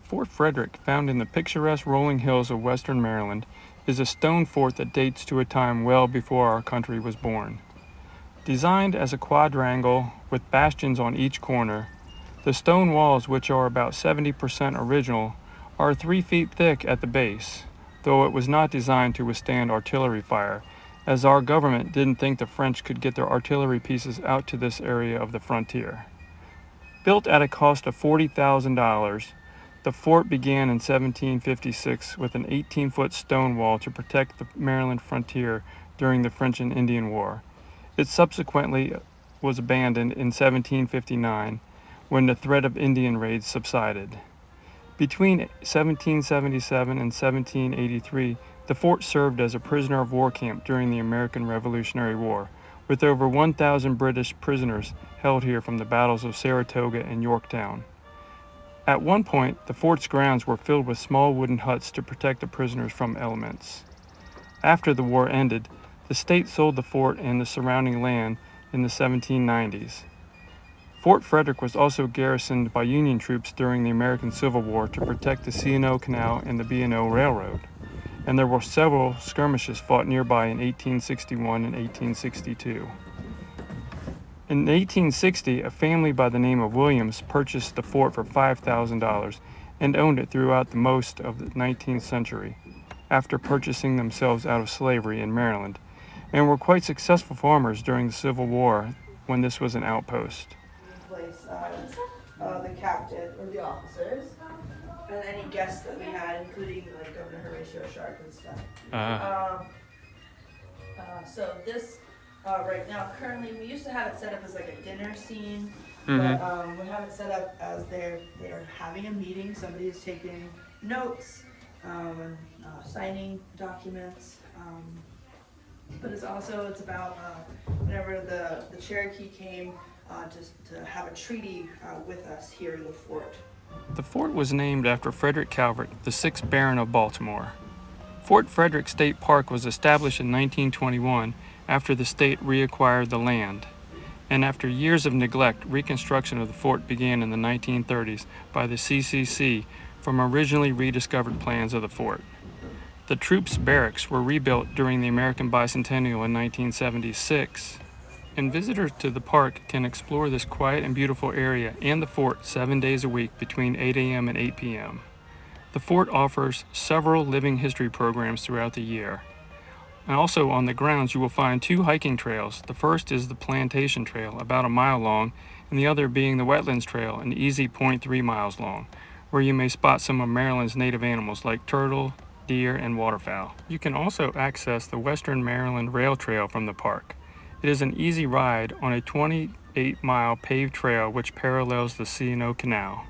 Fort Frederick, found in the picturesque rolling hills of western Maryland, is a stone fort that dates to a time well before our country was born. Designed as a quadrangle with bastions on each corner, the stone walls, which are about 70% original, are 3 feet thick at the base, though it was not designed to withstand artillery fire, as our government didn't think the French could get their artillery pieces out to this area of the frontier. Built at a cost of $40,000, the fort began in 1756 with an 18-foot stone wall to protect the Maryland frontier during the French and Indian War. It subsequently was abandoned in 1759 when the threat of Indian raids subsided. Between 1777 and 1783, the fort served as a prisoner of war camp during the American Revolutionary War, with over 1,000 British prisoners held here from the battles of Saratoga and Yorktown. At one point, the fort's grounds were filled with small wooden huts to protect the prisoners from elements. After the war ended, the state sold the fort and the surrounding land in the 1790s. Fort Frederick was also garrisoned by Union troops during the American Civil War to protect the C&O Canal and the B&O Railroad, and there were several skirmishes fought nearby in 1861 and 1862. In 1860, a family by the name of Williams purchased the fort for $5,000 and owned it throughout the most of the 19th century, after purchasing themselves out of slavery in Maryland, and were quite successful farmers during the Civil War when this was an outpost. The captain or the officers, and any guests that we had, including like Governor Horatio Sharp and stuff. So this right now, currently, we used to have it set up as like a dinner scene, but we have it set up as they're having a meeting. Somebody is taking notes and signing documents. But it's about whenever the Cherokee came to have a treaty with us here in the fort. The fort was named after Frederick Calvert, the 6th Baron of Baltimore. Fort Frederick State Park was established in 1921 after the state reacquired the land, and after years of neglect, reconstruction of the fort began in the 1930s by the CCC from originally rediscovered plans of the fort. The troops' barracks were rebuilt during the American Bicentennial in 1976, and visitors to the park can explore this quiet and beautiful area and the fort 7 days a week between 8 a.m. and 8 p.m. The fort offers several living history programs throughout the year. And also on the grounds you will find 2 hiking trails. The first is the Plantation Trail, about a mile long, and the other being the Wetlands Trail, an easy 0.3 miles long, where you may spot some of Maryland's native animals like turtle, deer, and waterfowl. You can also access the Western Maryland Rail Trail from the park. It is an easy ride on a 28-mile paved trail which parallels the C&O Canal.